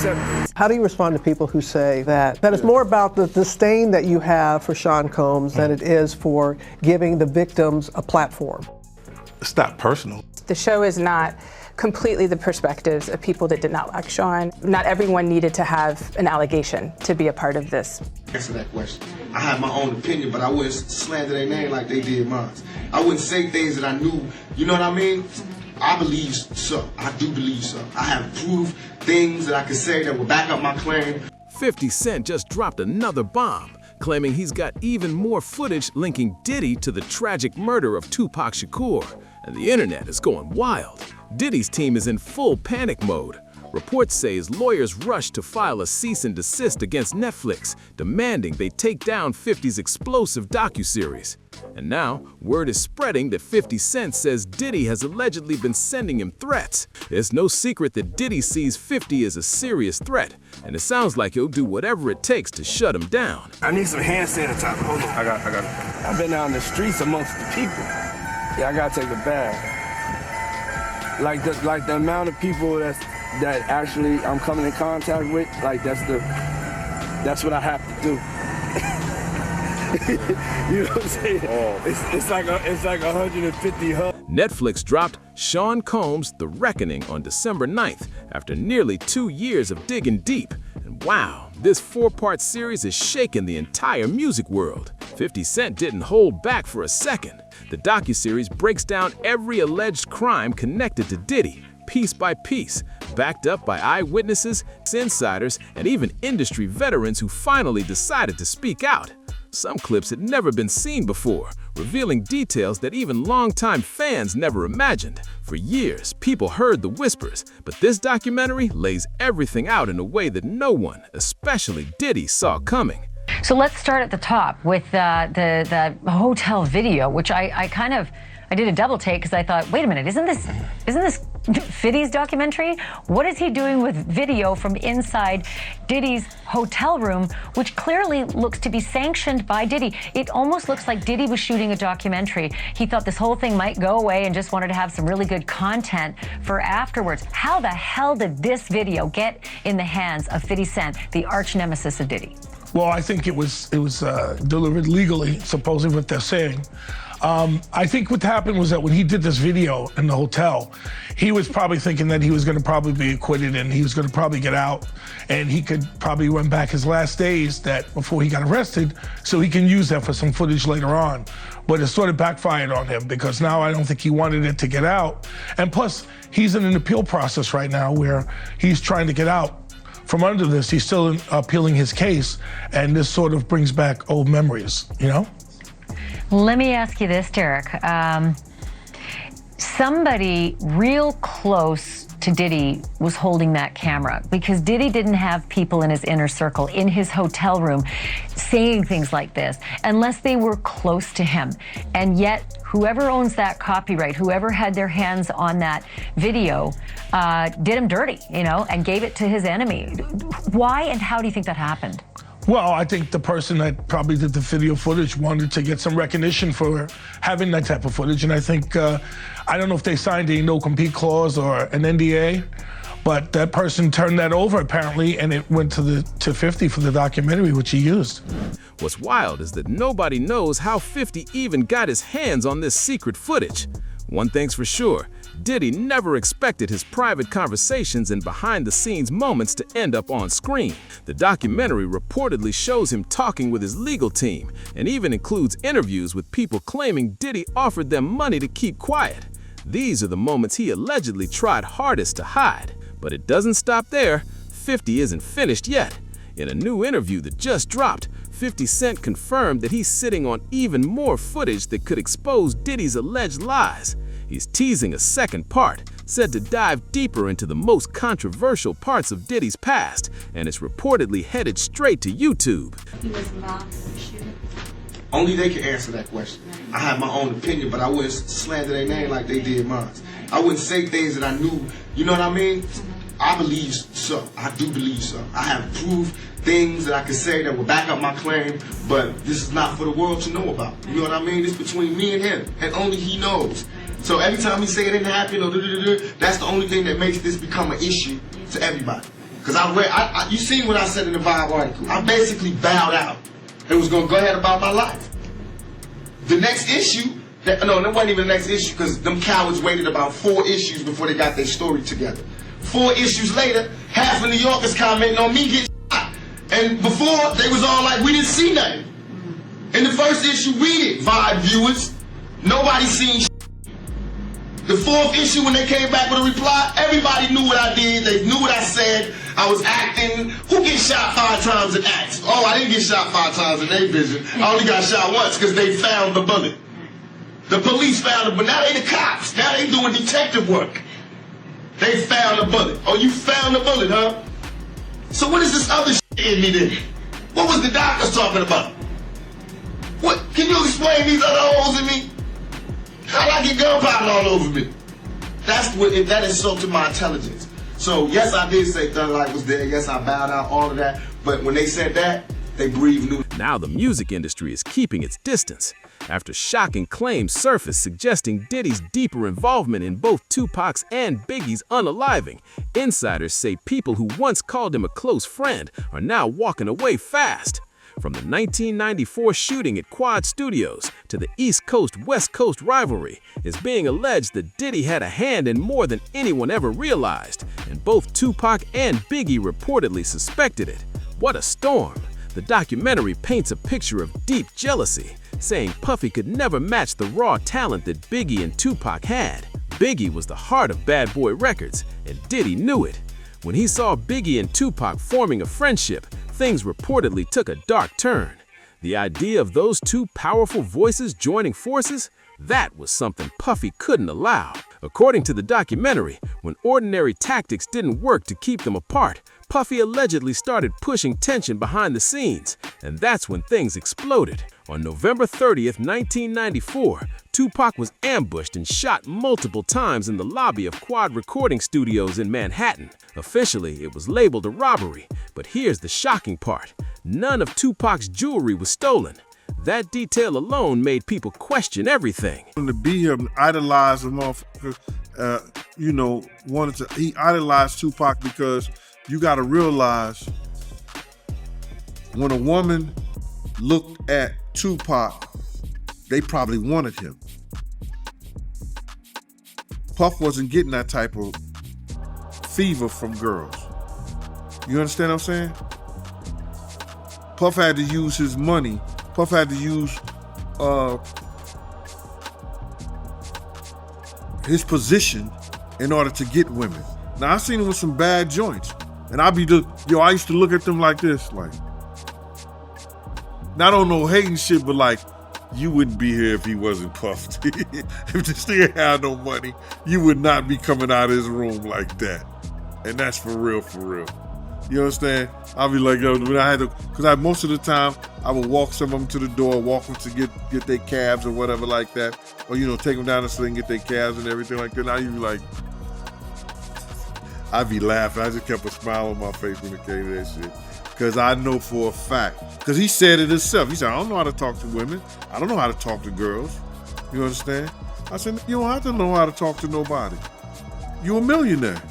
accept. How do you respond to people who say that it's more about the disdain that you have for Sean Combs than it is for giving the victims a platform? It's not personal. The show is not completely the perspectives of people that did not like Sean. Not everyone needed to have an allegation to be a part of this. Answer that question. I have my own opinion, but I wouldn't slander their name like they did mine. I wouldn't say things that I knew, you know what I mean? I believe so. I do believe so. I have proved things that I can say that will back up my claim. 50 Cent just dropped another bomb, claiming he's got even more footage linking Diddy to the tragic murder of Tupac Shakur, and the internet is going wild. Diddy's team is in full panic mode. Reports say his lawyers rushed to file a cease and desist against Netflix, demanding they take down 50's explosive docuseries. And now, word is spreading that 50 Cent says Diddy has allegedly been sending him threats. It's no secret that Diddy sees 50 as a serious threat, and it sounds like he'll do whatever it takes to shut him down. I need some hand sanitizer. Hold on. I got it. I've been out in the streets amongst the people. Yeah, I gotta take a bath. Like the amount of people that actually I'm coming in contact with, like that's what I have to do. You know what I'm saying? Oh. It's like 150 hugs. Netflix dropped Sean Combs' The Reckoning on December 9th after nearly 2 years of digging deep. And wow, this 4-part series is shaking the entire music world. 50 Cent didn't hold back for a second. The docuseries breaks down every alleged crime connected to Diddy, piece by piece, backed up by eyewitnesses, insiders, and even industry veterans who finally decided to speak out. Some clips had never been seen before, revealing details that even longtime fans never imagined. For years, people heard the whispers, but this documentary lays everything out in a way that no one, especially Diddy, saw coming. So let's start at the top with the hotel video, which I did a double take because I thought, wait a minute, isn't this Fiddy's documentary? What is he doing with video from inside Diddy's hotel room, which clearly looks to be sanctioned by Diddy? It almost looks like Diddy was shooting a documentary. He thought this whole thing might go away and just wanted to have some really good content for afterwards. How the hell did this video get in the hands of 50 Cent, the arch nemesis of Diddy? Well, I think it was delivered legally, supposedly what they're saying. I think what happened was that when he did this video in the hotel, he was probably thinking that he was going to probably be acquitted and he was going to probably get out and he could probably run back his last days that before he got arrested so he can use that for some footage later on. But it sort of backfired on him because now I don't think he wanted it to get out. And plus, he's in an appeal process right now where he's trying to get out from under this. He's still appealing his case, and this sort of brings back old memories, you know? Let me ask you this, Derek. Somebody real close to Diddy was holding that camera because Diddy didn't have people in his inner circle, in his hotel room, saying things like this unless they were close to him. And yet, whoever owns that copyright, whoever had their hands on that video, did him dirty, you know, and gave it to his enemy. Why and how do you think that happened? Well, I think the person that probably did the video footage wanted to get some recognition for having that type of footage. And I think, I don't know if they signed a no-compete clause or an NDA, but that person turned that over apparently, and it went to 50 for the documentary, which he used. What's wild is that nobody knows how 50 even got his hands on this secret footage. One thing's for sure, Diddy never expected his private conversations and behind-the-scenes moments to end up on screen. The documentary reportedly shows him talking with his legal team and even includes interviews with people claiming Diddy offered them money to keep quiet. These are the moments he allegedly tried hardest to hide. But it doesn't stop there. 50 isn't finished yet. In a new interview that just dropped, 50 Cent confirmed that he's sitting on even more footage that could expose Diddy's alleged lies. He's teasing a second part, said to dive deeper into the most controversial parts of Diddy's past, and it's reportedly headed straight to YouTube. He was involved in the shooting. Only they can answer that question. I have my own opinion, but I wouldn't slander their name like they did mine. I wouldn't say things that I knew, you know what I mean? I believe so. I do believe so. I have proved things that I can say that will back up my claim, but this is not for the world to know about. You know what I mean? It's between me and him, and only he knows. So every time he say it didn't happen, or that's the only thing that makes this become an issue to everybody. Because you seen what I said in the Vibe article. I basically bowed out and was going to go ahead about my life. The next issue, no, that wasn't even the next issue because them cowards waited about 4 issues before they got their story together. 4 issues later, half of New Yorkers commenting on me getting shot. And before, they was all like, we didn't see nothing. In the first issue, we did, Vibe viewers. Nobody seen shit. The 4th issue, when they came back with a reply, everybody knew what I did. They knew what I said. I was acting. Who gets shot 5 times in acts? Oh, I didn't get shot 5 times in their vision. I only got shot once because they found the bullet. The police found it, but now they the cops. Now they doing detective work. They found the bullet. Oh, you found the bullet, huh? So what is this other shit in me then? What was the doctors talking about? What? Can you explain these other holes in me? How'd I get gunpowder all over me? That insulted my intelligence. So yes, I did say Thug Life was there. Yes, I bowed out, all of that. But when they said that, they breathed new. Now the music industry is keeping its distance after shocking claims surfaced suggesting Diddy's deeper involvement in both Tupac's and Biggie's unaliving. Insiders say people who once called him a close friend are now walking away fast. From the 1994 shooting at Quad Studios to the East Coast-West Coast rivalry, it's being alleged that Diddy had a hand in more than anyone ever realized, and both Tupac and Biggie reportedly suspected it. What a storm! The documentary paints a picture of deep jealousy, saying Puffy could never match the raw talent that Biggie and Tupac had. Biggie was the heart of Bad Boy Records, and Diddy knew it. When he saw Biggie and Tupac forming a friendship, things reportedly took a dark turn. The idea of those 2 powerful voices joining forces? That was something Puffy couldn't allow. According to the documentary, when ordinary tactics didn't work to keep them apart, Puffy allegedly started pushing tension behind the scenes, and that's when things exploded. On November 30th, 1994, Tupac was ambushed and shot multiple times in the lobby of Quad Recording Studios in Manhattan. Officially, it was labeled a robbery, but here's the shocking part. None of Tupac's jewelry was stolen. That detail alone made people question everything. To be him, idolize a motherfucker, he idolized Tupac because you gotta realize when a woman looked at Tupac, they probably wanted him. Puff wasn't getting that type of fever from girls. You understand what I'm saying? Puff had to use his money. Puff had to use his position in order to get women. Now, I've seen him with some bad joints. And I used to look at them like this, like, not on no hating shit, but like, you wouldn't be here if he wasn't puffed. If this nigga had no money, you would not be coming out of his room like that. And that's for real, for real. You understand? I'll be like, yo, when I had to, because most of the time, I would walk some of them to the door, walk them to get their cabs or whatever like that. Or, take them down the street and get their cabs and everything like that. Now you be like, I'd be laughing. I just kept a smile on my face when it came to that shit. Because I know for a fact. Because he said it himself. He said, I don't know how to talk to women. I don't know how to talk to girls. You understand? I said, you don't have to know how to talk to nobody. You're a millionaire.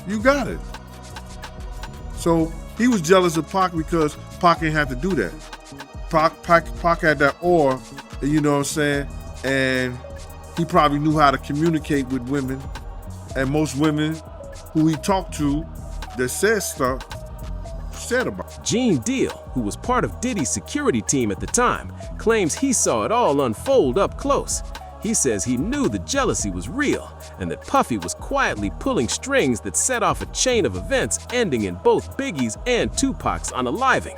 You got it. So he was jealous of Pac because Pac ain't have to do that. Pac had that aura, you know what I'm saying? And he probably knew how to communicate with women. And most women who he talked to that said stuff, said about it. Gene Deal, who was part of Diddy's security team at the time, claims he saw it all unfold up close. He says he knew the jealousy was real and that Puffy was quietly pulling strings that set off a chain of events ending in both Biggie's and Tupac's unaliving.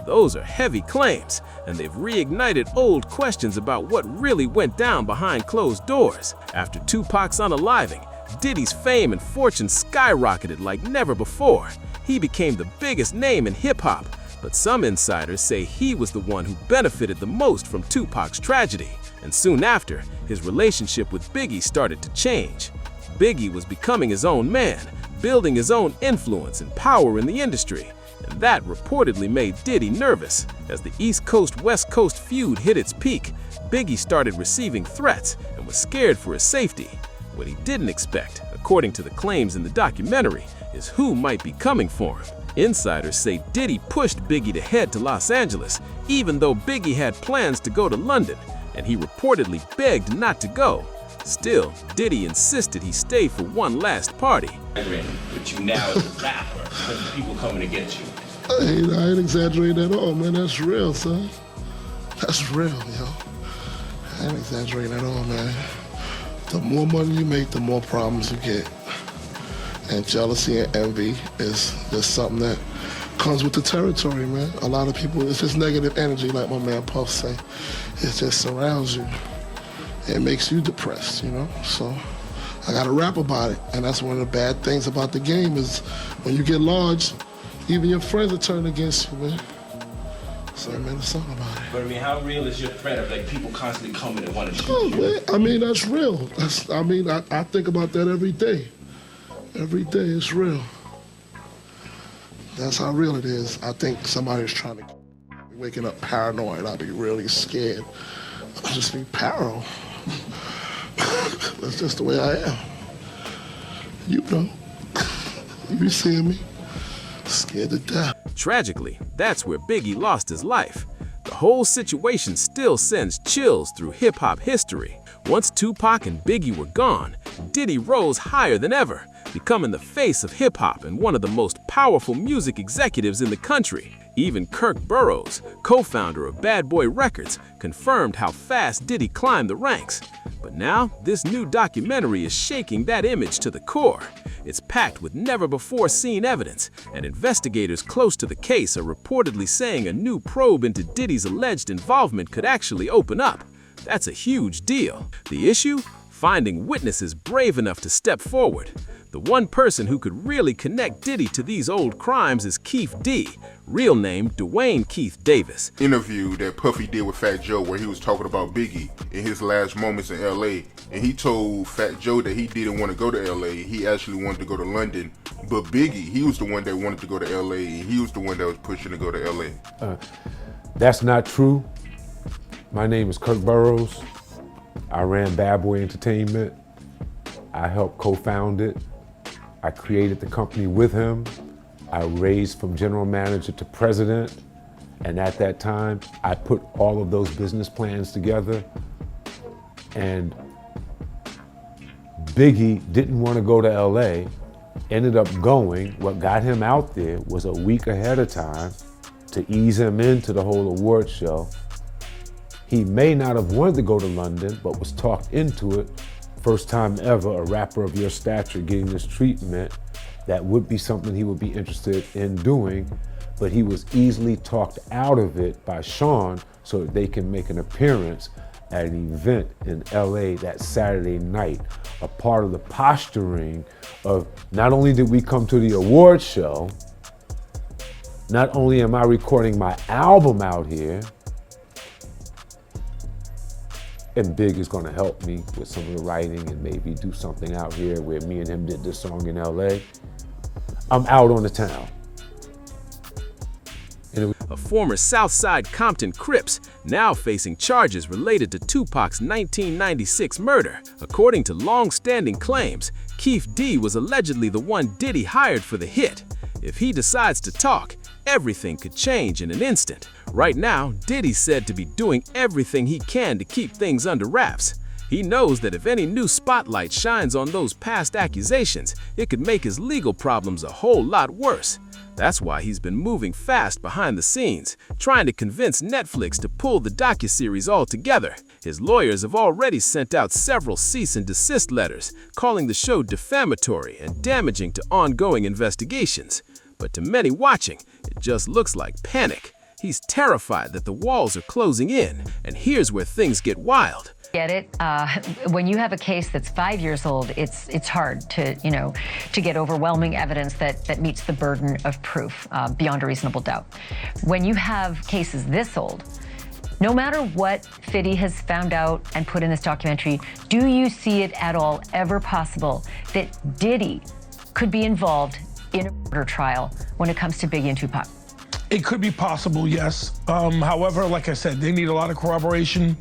Those are heavy claims, and they've reignited old questions about what really went down behind closed doors. After Tupac's unaliving, Diddy's fame and fortune skyrocketed like never before. He became the biggest name in hip-hop, but some insiders say he was the one who benefited the most from Tupac's tragedy. And soon after, his relationship with Biggie started to change. Biggie was becoming his own man, building his own influence and power in the industry. And that reportedly made Diddy nervous. As the East Coast-West Coast feud hit its peak, Biggie started receiving threats and was scared for his safety. What he didn't expect, according to the claims in the documentary, is who might be coming for him. Insiders say Diddy pushed Biggie to head to Los Angeles, even though Biggie had plans to go to London, and he reportedly begged not to go. Still, Diddy insisted he stay for one last party. But you now as a rapper, because people coming to get you. I ain't exaggerating at all, man. That's real, son. That's real, yo. I ain't exaggerating at all, man. The more money you make, the more problems you get. And jealousy and envy is just something that comes with the territory, man. A lot of people, it's just negative energy, like my man Puff say. It just surrounds you. It makes you depressed, you know? So I gotta rap about it. And that's one of the bad things about the game is when you get large, even your friends will turn against you, man. So I made a song about it. But I mean, how real is your threat of like people constantly coming and want to shoot you? Man, I mean, that's real. I think about that every day. Every day, it's real. That's how real it is. I think somebody's trying to waking up paranoid. I'll be really scared. I'll just be paro. That's just the way I am. You know. You be seeing me. Scared to death. Tragically, that's where Biggie lost his life. The whole situation still sends chills through hip-hop history. Once Tupac and Biggie were gone, Diddy rose higher than ever, becoming the face of hip-hop and one of the most powerful music executives in the country. Even Kirk Burroughs, co-founder of Bad Boy Records, confirmed how fast Diddy climbed the ranks. But now, this new documentary is shaking that image to the core. It's packed with never-before-seen evidence, and investigators close to the case are reportedly saying a new probe into Diddy's alleged involvement could actually open up. That's a huge deal. The issue? Finding witnesses brave enough to step forward. The one person who could really connect Diddy to these old crimes is Keith D, real name Dwayne Keith Davis. Interview that Puffy did with Fat Joe where he was talking about Biggie in his last moments in LA, and he told Fat Joe that he didn't want to go to LA, he actually wanted to go to London, but Biggie, he was the one that wanted to go to LA, and he was the one that was pushing to go to LA. That's not true. My name is Kirk Burroughs. I ran Bad Boy Entertainment. I helped co-found it. I created the company with him. I raised from general manager to president. And at that time, I put all of those business plans together. And Biggie didn't want to go to LA, ended up going. What got him out there was a week ahead of time to ease him into the whole award show. He may not have wanted to go to London, but was talked into it. First time ever a rapper of your stature getting this treatment, that would be something he would be interested in doing, but he was easily talked out of it by Sean so that they can make an appearance at an event in LA that Saturday night. A part of the posturing of not only did we come to the award show, not only am I recording my album out here, and Big is gonna help me with some of the writing and maybe do something out here where me and him did this song in LA. I'm out on the town. A former Southside Compton Crips, now facing charges related to Tupac's 1996 murder. According to long-standing claims, Keith D was allegedly the one Diddy hired for the hit. If he decides to talk, everything could change in an instant. Right now, Diddy's said to be doing everything he can to keep things under wraps. He knows that if any new spotlight shines on those past accusations, it could make his legal problems a whole lot worse. That's why he's been moving fast behind the scenes, trying to convince Netflix to pull the docuseries altogether. His lawyers have already sent out several cease and desist letters, calling the show defamatory and damaging to ongoing investigations. But to many watching, it just looks like panic. He's terrified that the walls are closing in, and here's where things get wild. Get it? When you have a case that's 5 years old, it's hard to get overwhelming evidence that meets the burden of proof beyond a reasonable doubt. When you have cases this old, no matter what Fiddy has found out and put in this documentary, do you see it at all ever possible that Diddy could be involved in a murder trial when it comes to Biggie and Tupac? It could be possible, yes. However, like I said, they need a lot of corroboration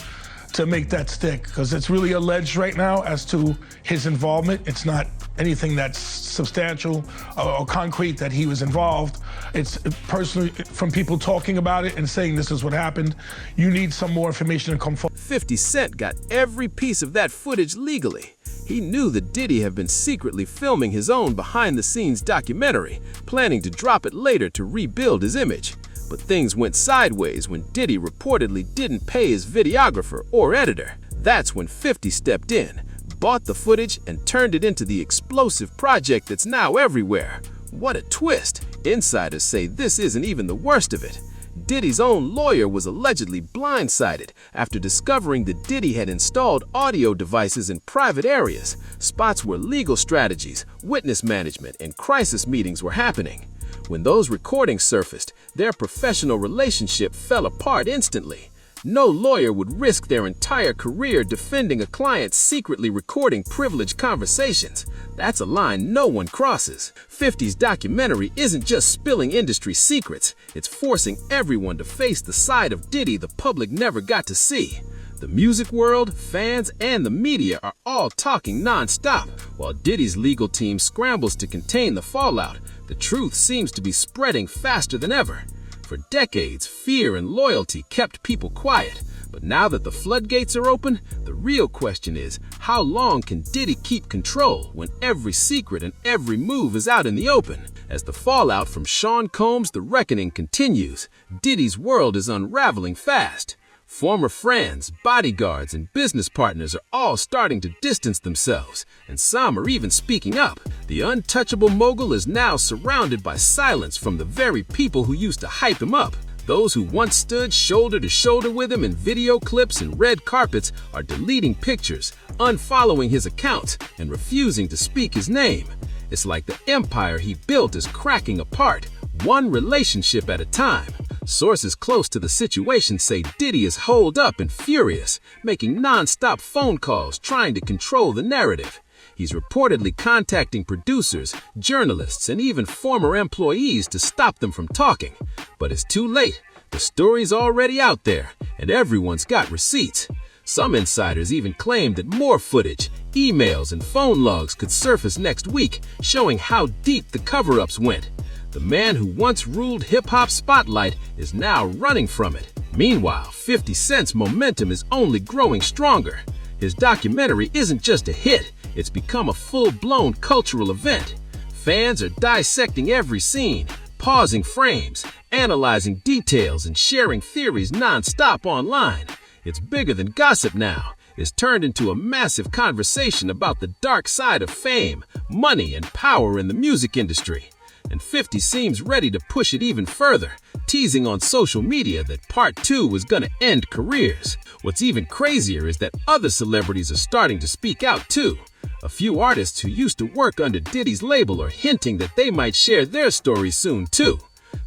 to make that stick, because it's really alleged right now as to his involvement. It's not anything that's substantial or concrete that he was involved. It's personally from people talking about it and saying this is what happened. You need some more information to come forward. 50 Cent got every piece of that footage legally. He knew that Diddy had been secretly filming his own behind-the-scenes documentary, planning to drop it later to rebuild his image. But things went sideways when Diddy reportedly didn't pay his videographer or editor. That's when 50 stepped in, bought the footage, and turned it into the explosive project that's now everywhere. What a twist! Insiders say this isn't even the worst of it. Diddy's own lawyer was allegedly blindsided after discovering that Diddy had installed audio devices in private areas, spots where legal strategies, witness management, and crisis meetings were happening. When those recordings surfaced, their professional relationship fell apart instantly. No lawyer would risk their entire career defending a client secretly recording privileged conversations. That's a line no one crosses. 50's documentary isn't just spilling industry secrets, it's forcing everyone to face the side of Diddy the public never got to see. The music world, fans, and the media are all talking nonstop, while Diddy's legal team scrambles to contain the fallout. The truth seems to be spreading faster than ever. For decades, fear and loyalty kept people quiet. But now that the floodgates are open, the real question is, how long can Diddy keep control when every secret and every move is out in the open? As the fallout from Sean Combs' The Reckoning continues, Diddy's world is unraveling fast. Former friends, bodyguards, and business partners are all starting to distance themselves, and some are even speaking up. The untouchable mogul is now surrounded by silence from the very people who used to hype him up. Those who once stood shoulder to shoulder with him in video clips and red carpets are deleting pictures, unfollowing his accounts, and refusing to speak his name. It's like the empire he built is cracking apart, one relationship at a time. Sources close to the situation say Diddy is holed up and furious, making non-stop phone calls trying to control the narrative. He's reportedly contacting producers, journalists, and even former employees to stop them from talking. But it's too late. The story's already out there, and everyone's got receipts. Some insiders even claim that more footage, emails, and phone logs could surface next week, showing how deep the cover-ups went. The man who once ruled hip-hop spotlight is now running from it. Meanwhile, 50 Cent's momentum is only growing stronger. His documentary isn't just a hit, it's become a full-blown cultural event. Fans are dissecting every scene, pausing frames, analyzing details, and sharing theories non-stop online. It's bigger than gossip now. It's turned into a massive conversation about the dark side of fame, money, and power in the music industry. And 50 seems ready to push it even further, teasing on social media that Part 2 was gonna end careers. What's even crazier is that other celebrities are starting to speak out too. A few artists who used to work under Diddy's label are hinting that they might share their stories soon too.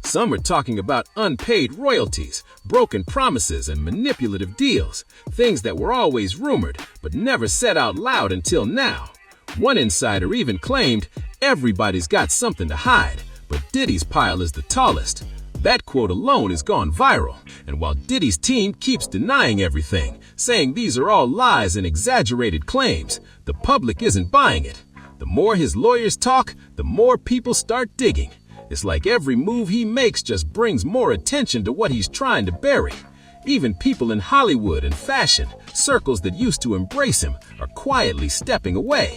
Some are talking about unpaid royalties, broken promises, and manipulative deals, things that were always rumored but never said out loud until now. One insider even claimed, "Everybody's got something to hide, but Diddy's pile is the tallest." That quote alone has gone viral, and while Diddy's team keeps denying everything, saying these are all lies and exaggerated claims, the public isn't buying it. The more his lawyers talk, the more people start digging. It's like every move he makes just brings more attention to what he's trying to bury. Even people in Hollywood and fashion, circles that used to embrace him, are quietly stepping away.